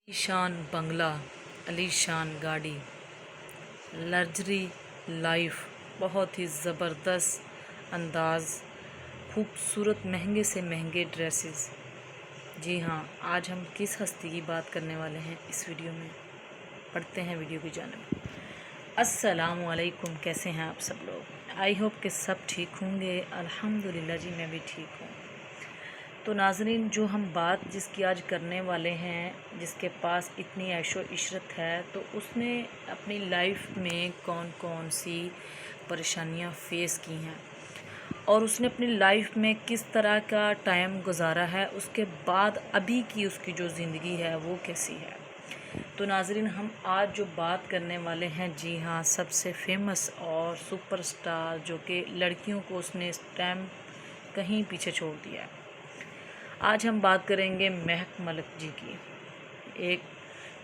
आलीशान बंगला, आलीशान गाड़ी, लग्जरी लाइफ, बहुत ही ज़बरदस्त अंदाज़, खूबसूरत महंगे से महंगे ड्रेसेस। जी हाँ, आज हम किस हस्ती की बात करने वाले हैं इस वीडियो में, पढ़ते हैं वीडियो की जानिब। अस्सलामु अलैकुम, कैसे हैं आप सब लोग? आई होप कि सब ठीक होंगे। अल्हम्दुलिल्लाह जी, मैं भी ठीक हूँ। तो नाज़रीन, जो हम बात जिसकी आज करने वाले हैं, जिसके पास इतनी ऐशो इशरत है, तो उसने अपनी लाइफ में कौन कौन सी परेशानियां फ़ेस की हैं और उसने अपनी लाइफ में किस तरह का टाइम गुजारा है, उसके बाद अभी की उसकी जो ज़िंदगी है वो कैसी है। तो नाज़रीन, हम आज जो बात करने वाले हैं, जी हाँ, सबसे फेमस और सुपरस्टार, जो कि लड़कियों को उसने इस टाइम कहीं पीछे छोड़ दिया है। आज हम बात करेंगे महक मलिक जी की। एक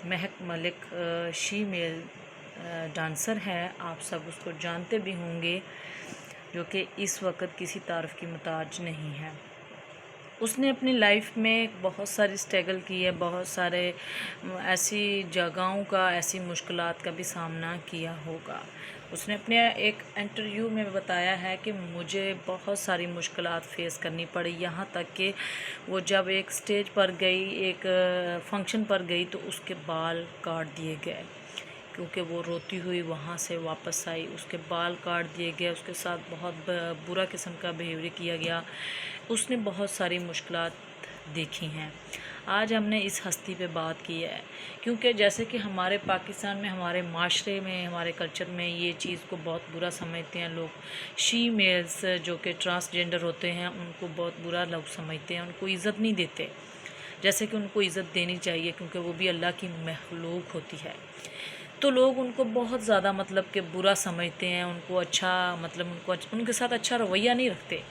महक मलिक शी मेल डांसर है, आप सब उसको जानते भी होंगे, जो कि इस वक्त किसी तारीफ़ की मुताज नहीं है। उसने अपनी लाइफ में बहुत सारी स्ट्रगल की है, बहुत सारे ऐसी जगहों का, ऐसी मुश्किलात का भी सामना किया होगा। उसने अपने एक इंटरव्यू में बताया है कि मुझे बहुत सारी मुश्किलात फ़ेस करनी पड़ी, यहाँ तक कि वो जब एक स्टेज पर गई, एक फंक्शन पर गई, तो उसके बाल काट दिए गए क्योंकि वो रोती हुई वहाँ से वापस आई। उसके बाल काट दिए गए, उसके साथ बहुत बुरा किस्म का बिहेवियर किया गया। उसने बहुत सारी मुश्किलात देखी हैं। आज हमने इस हस्ती पे बात की है क्योंकि जैसे कि हमारे पाकिस्तान में, हमारे माशरे में, हमारे कल्चर में ये चीज़ को बहुत बुरा समझते हैं लोग। शी मेल्स जो कि ट्रांसजेंडर होते हैं, उनको बहुत बुरा लोग समझते हैं, उनको इज़्ज़त नहीं देते जैसे कि उनको इज़्ज़त देनी चाहिए, क्योंकि वो भी अल्लाह की मखलूक होती है। तो लोग उनको बहुत ज़्यादा मतलब कि बुरा समझते हैं, उनको अच्छा मतलब उनके साथ अच्छा रवैया नहीं रखते।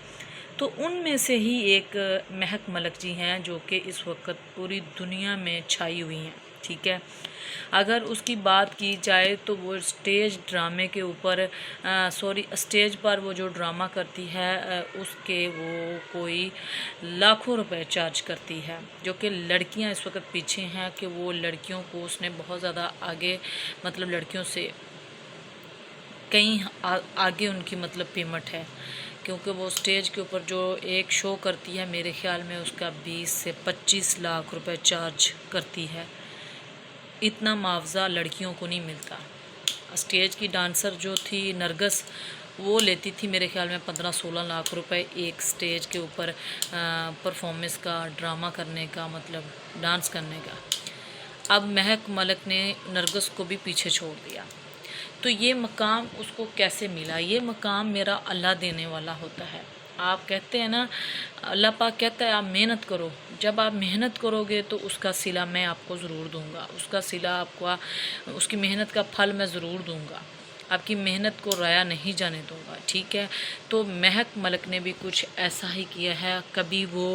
तो उनमें से ही एक महक मलिक जी हैं, जो कि इस वक्त पूरी दुनिया में छाई हुई हैं। ठीक है, अगर उसकी बात की जाए तो वो स्टेज ड्रामे के ऊपर स्टेज पर वो जो ड्रामा करती है, उसके वो कोई लाखों रुपए चार्ज करती है। जो कि लड़कियां इस वक्त पीछे हैं कि वो लड़कियों को उसने बहुत ज़्यादा आगे, मतलब लड़कियों से कहीं आगे उनकी मतलब पेमेंट है, क्योंकि वो स्टेज के ऊपर जो एक शो करती है, मेरे ख़्याल में उसका 20 से 25 लाख रुपए चार्ज करती है। इतना मुआवजा लड़कियों को नहीं मिलता। स्टेज की डांसर जो थी नरगस, वो लेती थी मेरे ख़्याल में 15-16 लाख रुपए एक स्टेज के ऊपर परफॉर्मेंस का, ड्रामा करने का, मतलब डांस करने का। अब महक मलिक ने नरगस को भी पीछे छोड़ दिया। तो ये मकाम उसको कैसे मिला? ये मकाम मेरा अल्लाह देने वाला होता है। आप कहते हैं ना, अल्लाह पाक कहता है आप मेहनत करो। जब आप मेहनत करोगे तो उसका सिला मैं आपको ज़रूर दूंगा, उसका सिला आपको, उसकी मेहनत का फल मैं ज़रूर दूंगा, आपकी मेहनत को राया नहीं जाने दूंगा। ठीक है, तो महक मलिक ने भी कुछ ऐसा ही किया है। कभी वो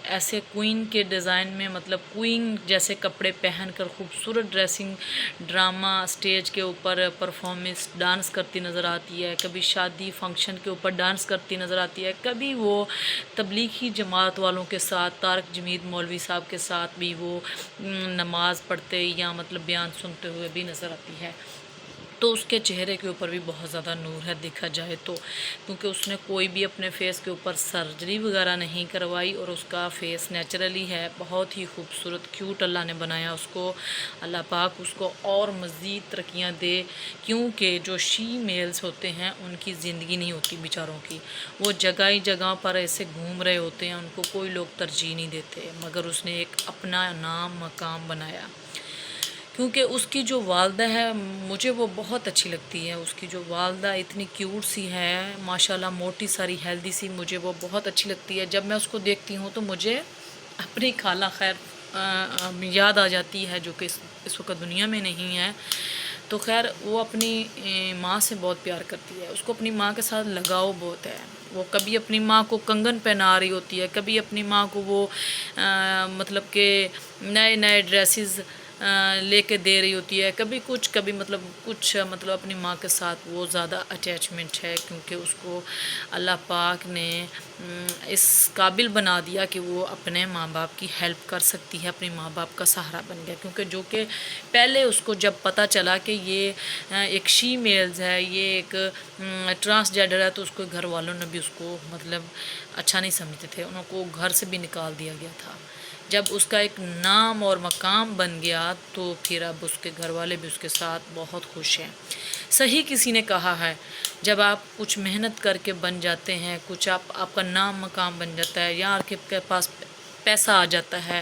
ऐसे क्वीन के डिज़ाइन में, मतलब क्वीन जैसे कपड़े पहनकर खूबसूरत ड्रेसिंग ड्रामा स्टेज के ऊपर परफॉर्मेंस डांस करती नज़र आती है। कभी शादी फंक्शन के ऊपर डांस करती नज़र आती है। कभी वो तबलीगी जमात वालों के साथ, तारक जमीद मौलवी साहब के साथ भी वो नमाज़ पढ़ते या मतलब बयान सुनते हुए भी नज़र आती है। तो उसके चेहरे के ऊपर भी बहुत ज़्यादा नूर है देखा जाए तो, क्योंकि उसने कोई भी अपने फेस के ऊपर सर्जरी वगैरह नहीं करवाई और उसका फेस नेचुरली है। बहुत ही खूबसूरत क्यूट अल्लाह ने बनाया उसको। अल्लाह पाक उसको और मज़ीद तरक्कियाँ दे, क्योंकि जो शी मेल्स होते हैं उनकी ज़िंदगी नहीं होती बेचारों की, वो जगह ही जगह पर ऐसे घूम रहे होते हैं, उनको कोई लोग तरजीह नहीं देते। मगर उसने एक अपना नाम मकाम बनाया, क्योंकि उसकी जो वालदा है मुझे वो बहुत अच्छी लगती है। उसकी जो वालदा इतनी क्यूट सी है, माशाल्लाह, मोटी सारी हेल्दी सी, मुझे वो बहुत अच्छी लगती है। जब मैं उसको देखती हूँ तो मुझे अपनी खाला खैर याद आ जाती है, जो कि इस वक्त दुनिया में नहीं है। तो खैर वो अपनी माँ से बहुत प्यार करती है, उसको अपनी माँ के साथ लगाव बहुत है। वो कभी अपनी माँ को कंगन पहना रही होती है, कभी अपनी माँ को वो मतलब के नए नए ड्रेसेस لے کے دے رہی ہوتی ہے، کبھی کچھ اپنی ماں کے ساتھ وہ زیادہ اٹیچمنٹ ہے، کیونکہ اس کو اللہ پاک نے اس قابل بنا دیا کہ وہ اپنے ماں باپ کی ہیلپ کر سکتی ہے، اپنے ماں باپ کا سہارا بن گیا، کیونکہ جو کہ پہلے اس کو جب پتہ چلا کہ یہ ایک شی میلز ہے، یہ ایک ٹرانسجینڈر ہے، تو اس کو گھر والوں نے بھی اس کو اچھا نہیں سمجھتے تھے، انہوں کو گھر سے بھی نکال دیا گیا تھا۔ جب اس کا ایک نام اور مقام بن گیا تو پھر اب اس کے گھر والے بھی اس کے ساتھ بہت خوش ہیں۔ صحیح کسی نے کہا ہے، جب آپ کچھ محنت کر کے بن جاتے ہیں، کچھ آپ کا نام مقام بن جاتا ہے، یا آپ کے پاس پیسہ آ جاتا ہے،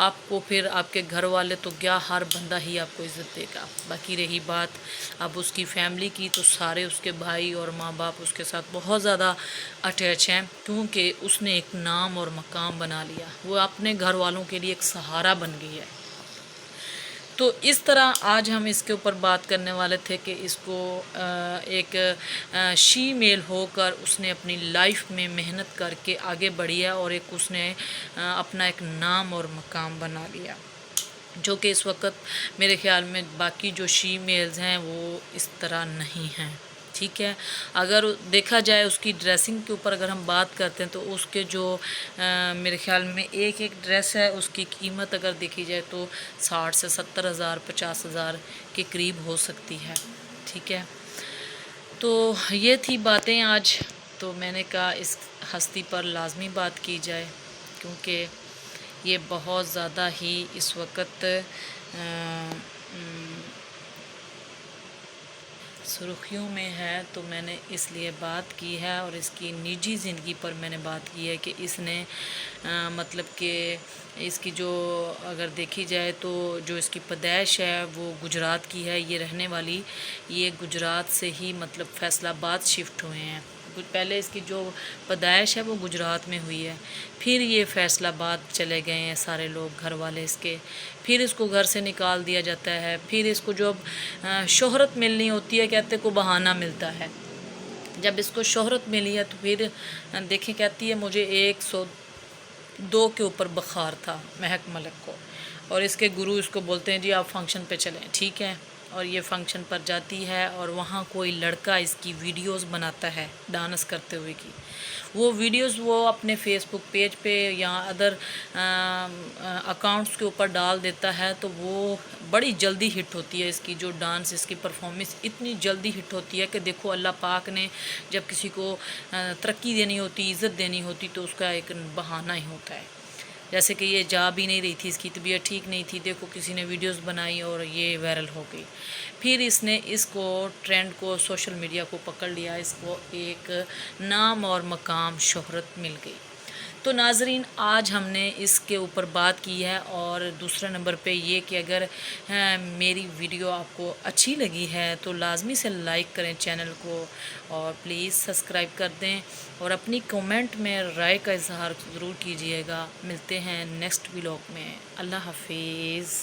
آپ کو پھر آپ کے گھر والے تو کیا ہر بندہ ہی آپ کو عزت دے گا۔ باقی رہی بات اب اس کی فیملی کی، تو سارے اس کے بھائی اور ماں باپ اس کے ساتھ بہت زیادہ اٹیچ ہیں، کیونکہ اس نے ایک نام اور مقام بنا لیا، وہ اپنے گھر والوں کے لیے ایک سہارا بن گئی ہے۔ تو اس طرح آج ہم اس کے اوپر بات کرنے والے تھے کہ اس کو ایک شی میل ہو کر اس نے اپنی لائف میں محنت کر کے آگے بڑھی ہے، اور ایک اس نے اپنا ایک نام اور مقام بنا لیا، جو کہ اس وقت میرے خیال میں باقی جو شی میلز ہیں وہ اس طرح نہیں ہیں۔ ٹھیک ہے، اگر دیکھا جائے اس کی ڈریسنگ کے اوپر اگر ہم بات کرتے ہیں تو اس کے جو میرے خیال میں ایک ڈریس ہے، اس کی قیمت اگر دیکھی جائے تو 60 سے 70 ہزار 50 ہزار کے قریب ہو سکتی ہے۔ ٹھیک ہے، تو یہ تھی باتیں آج، تو میں نے کہا اس ہستی پر لازمی بات کی جائے، کیونکہ یہ بہت زیادہ ہی اس وقت سرخیوں میں ہے، تو میں نے اس لیے بات کی ہے، اور اس کی نجی زندگی پر میں نے بات کی ہے کہ اس نے کہ اس کی جو اگر دیکھی جائے تو جو اس کی پیدائش ہے وہ گجرات کی ہے، یہ رہنے والی یہ گجرات سے ہی فیصل آباد شفٹ ہوئے ہیں۔ پہلے اس کی جو پیدائش ہے وہ گجرات میں ہوئی ہے، پھر یہ فیصل آباد چلے گئے ہیں سارے لوگ، گھر والے اس کے، پھر اس کو گھر سے نکال دیا جاتا ہے، پھر اس کو جب شہرت ملنی ہوتی ہے کہتے کو بہانہ ملتا ہے، جب اس کو شہرت ملی ہے تو پھر دیکھیں کہتی ہے مجھے 102 کے اوپر بخار تھا مہک ملک کو، اور اس کے گرو اس کو بولتے ہیں جی آپ فنکشن پہ چلیں، ٹھیک ہے، اور یہ فنکشن پر جاتی ہے، اور وہاں کوئی لڑکا اس کی ویڈیوز بناتا ہے ڈانس کرتے ہوئے کی، وہ ویڈیوز وہ اپنے فیس بک پیج پہ یا ادر اکاؤنٹس کے اوپر ڈال دیتا ہے، تو وہ بڑی جلدی ہٹ ہوتی ہے، اس کی جو ڈانس، اس کی پرفارمنس اتنی جلدی ہٹ ہوتی ہے کہ دیکھو اللہ پاک نے جب کسی کو ترقی دینی ہوتی، عزت دینی ہوتی، تو اس کا ایک بہانہ ہی ہوتا ہے۔ جیسے کہ یہ جا بھی نہیں رہی تھی، اس کی طبیعت ٹھیک نہیں تھی، دیکھو کسی نے ویڈیوز بنائی اور یہ وائرل ہو گئی، پھر اس نے اس کو ٹرینڈ کو، سوشل میڈیا کو پکڑ لیا، اس کو ایک نام اور مقام، شہرت مل گئی۔ تو ناظرین آج ہم نے اس کے اوپر بات کی ہے، اور دوسرا نمبر پہ یہ کہ اگر میری ویڈیو آپ کو اچھی لگی ہے تو لازمی سے لائک کریں چینل کو، اور پلیز سبسکرائب کر دیں، اور اپنی کومنٹ میں رائے کا اظہار ضرور کیجیے گا۔ ملتے ہیں نیکسٹ ولاگ میں، اللہ حافظ۔